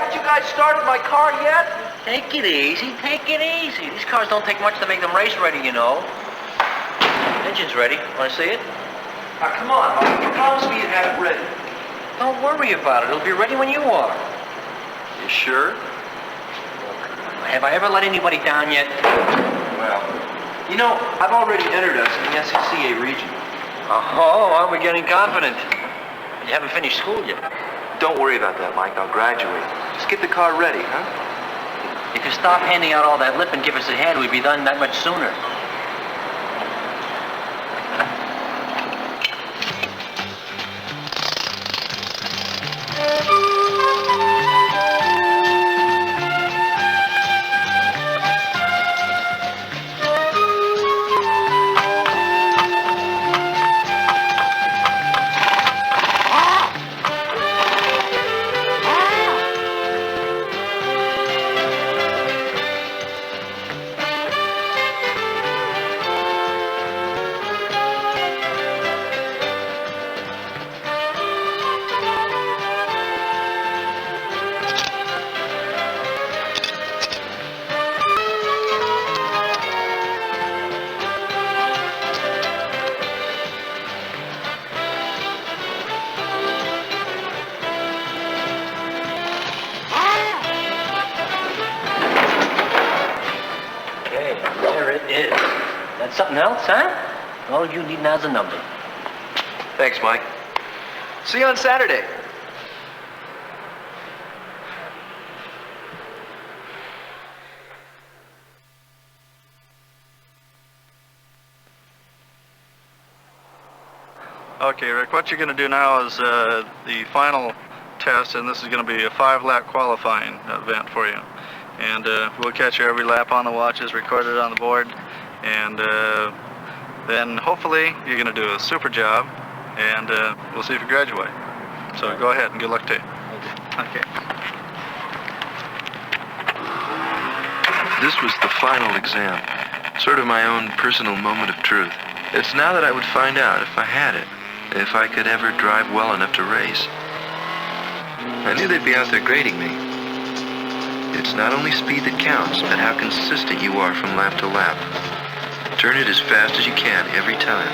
haven't you guys started my car yet? Take it easy, take it easy. These cars don't take much to make them race ready, you know. Engine's ready. Want to see it? Now, come on, Mike. You promised me you'd have it ready. Don't worry about it. It'll be ready when you are. You sure? Have I ever let anybody down yet? Well, you know, I've already entered us in the SCCA region. Oh, aren't we getting confident? You haven't finished school yet. Don't worry about that, Mike. I'll graduate. Just get the car ready, huh? If you stop handing out all that lip and give us a hand, we'd be done that much sooner. Something else, huh? All you need now is a number. Thanks, Mike. See you on Saturday. Okay, Rick, what you're going to do now is the final test, and this is going to be a 5-lap qualifying event for you. And we'll catch you every lap on the watches, recorded on the board. And then hopefully you're going to do a super job, and we'll see if you graduate. So go ahead and good luck to you. Okay. This was the final exam, sort of my own personal moment of truth. It's now that I would find out if I had it, if I could ever drive well enough to race. I knew they'd be out there grading me. It's not only speed that counts, but how consistent you are from lap to lap. Turn it as fast as you can every time.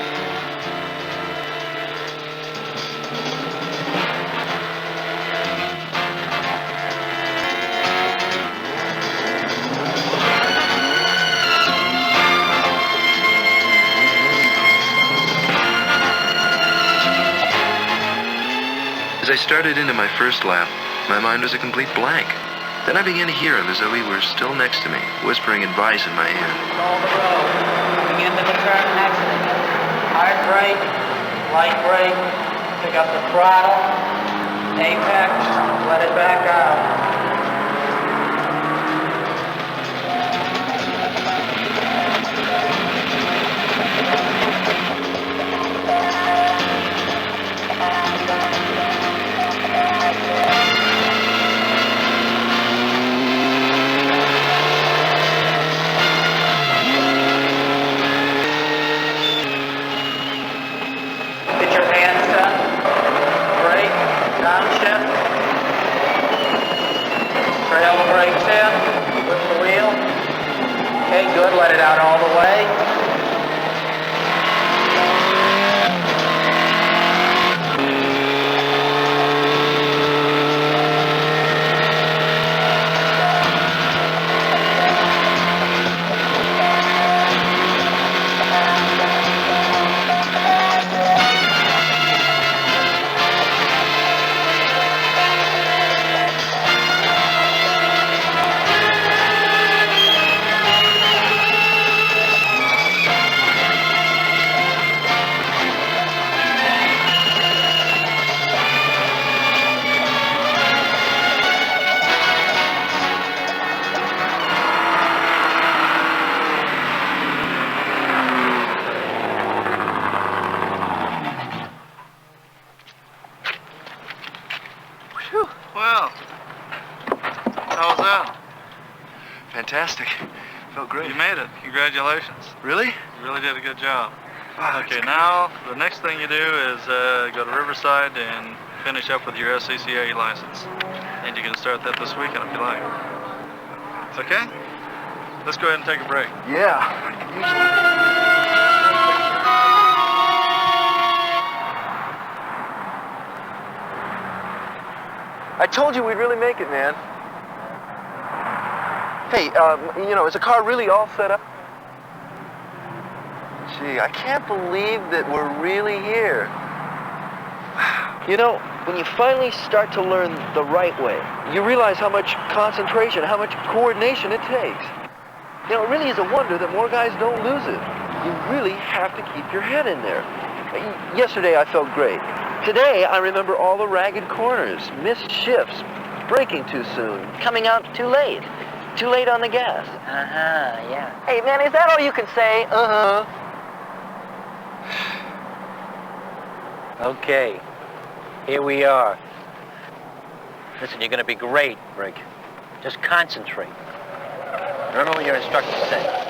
As I started into my first lap, my mind was a complete blank. Then I began to hear him as though he were still next to me, whispering advice in my ear. Control the road. Coming into the turn next to you. Hard brake, light brake, pick up the throttle, apex, let it back out. Trail the brakes in, lift the wheel. Okay, good, let it out all the way. Well, how was that? Fantastic. Felt great. You made it. Congratulations. Really? You really did a good job. Wow, Okay, now the next thing you do is go to Riverside and finish up with your SCCA license. and you can start that this weekend if you like. Okay? Let's go ahead and take a break. Yeah. I told you we'd really make it, man. Hey, you know, is the car really all set up? Gee, I can't believe that we're really here. You know, when you finally start to learn the right way, you realize how much concentration, how much coordination it takes. You know, it really is a wonder that more guys don't lose it. You really have to keep your head in there. Yesterday I felt great. Today I remember all the ragged corners, missed shifts, braking too soon, coming out too late on the gas. Yeah. Hey man, is that all you can say? Okay, here we are. Listen, you're gonna be great, Rick. Just concentrate. Remember what your instructor said.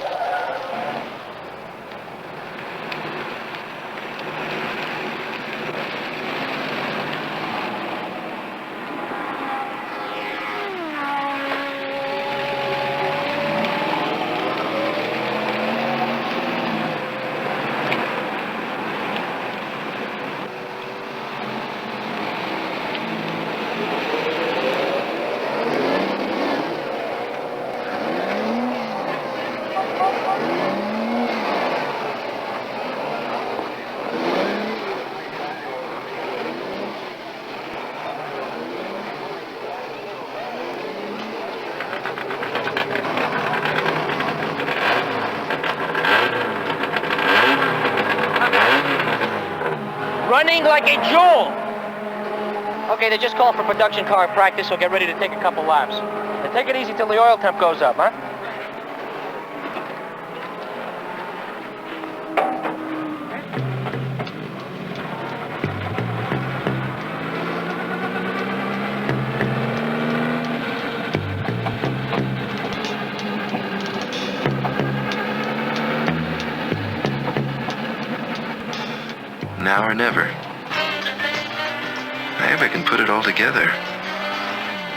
Running like a jewel! Okay, they just called for production car practice, so get ready to take a couple laps. And take it easy till the oil temp goes up, huh? Now or never. I hope I can put it all together.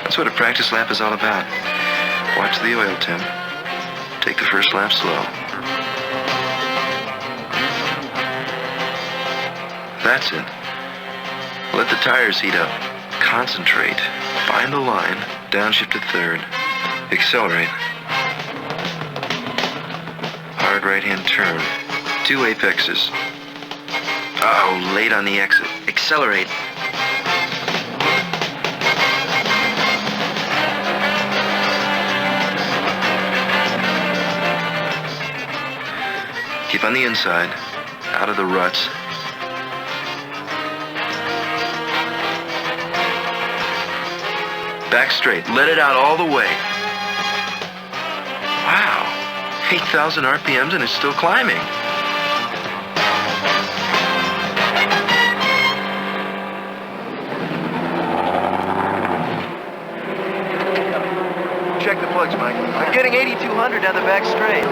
That's what a practice lap is all about. Watch the oil temp. Take the first lap slow. That's it. Let the tires heat up. Concentrate. Find the line. Downshift to third. Accelerate. Hard right-hand turn. 2 apexes. Oh, late on the exit. Accelerate. Keep on the inside, out of the ruts. Back straight, let it out all the way. Wow, 8,000 RPMs and it's still climbing. Check the plugs, Mike. I'm getting 8,200 down the back straight.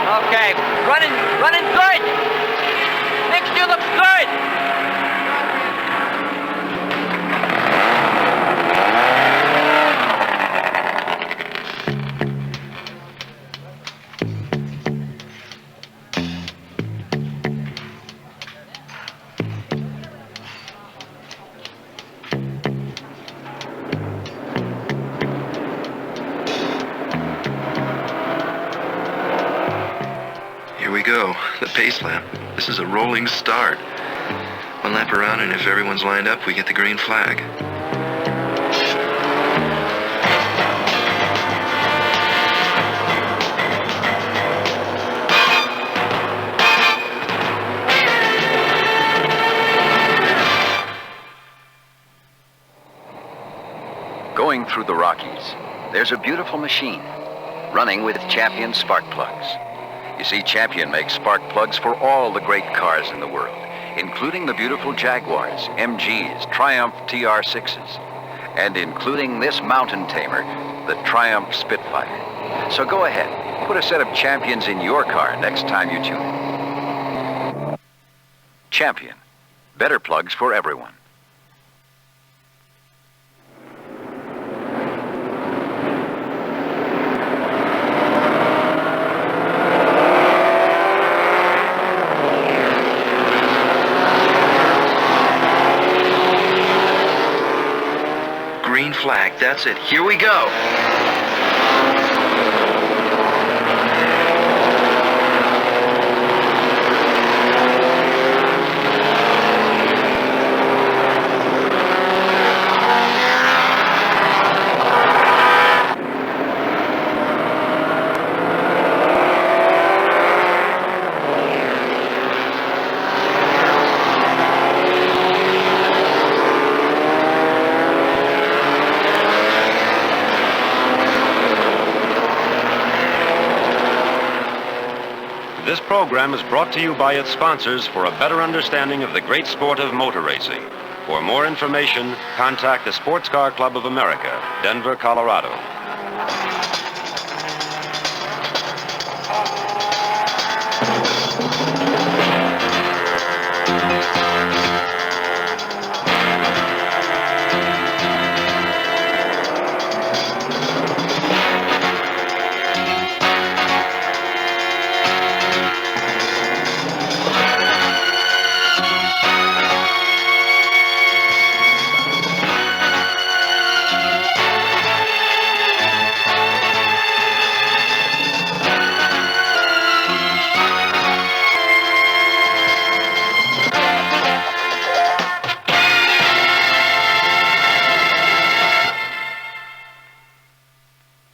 Okay, running good! Mixture looks good! Here we go, the pace lap. This is a rolling start. 1 lap around, and if everyone's lined up, we get the green flag. Going through the Rockies, there's a beautiful machine running with Champion spark plugs. You see, Champion makes spark plugs for all the great cars in the world, including the beautiful Jaguars, MGs, Triumph TR6s. and including this mountain tamer, the Triumph Spitfire. So go ahead, put a set of Champions in your car next time you tune in. Champion. Better plugs for everyone. Green flag, that's it. Here we go. This program is brought to you by its sponsors for a better understanding of the great sport of motor racing. For more information, contact the Sports Car Club of America, Denver, Colorado.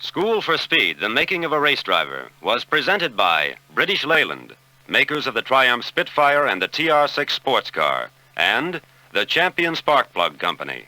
School for Speed, the making of a race driver, was presented by British Leyland, makers of the Triumph Spitfire and the TR6 sports car, and the Champion Spark Plug Company.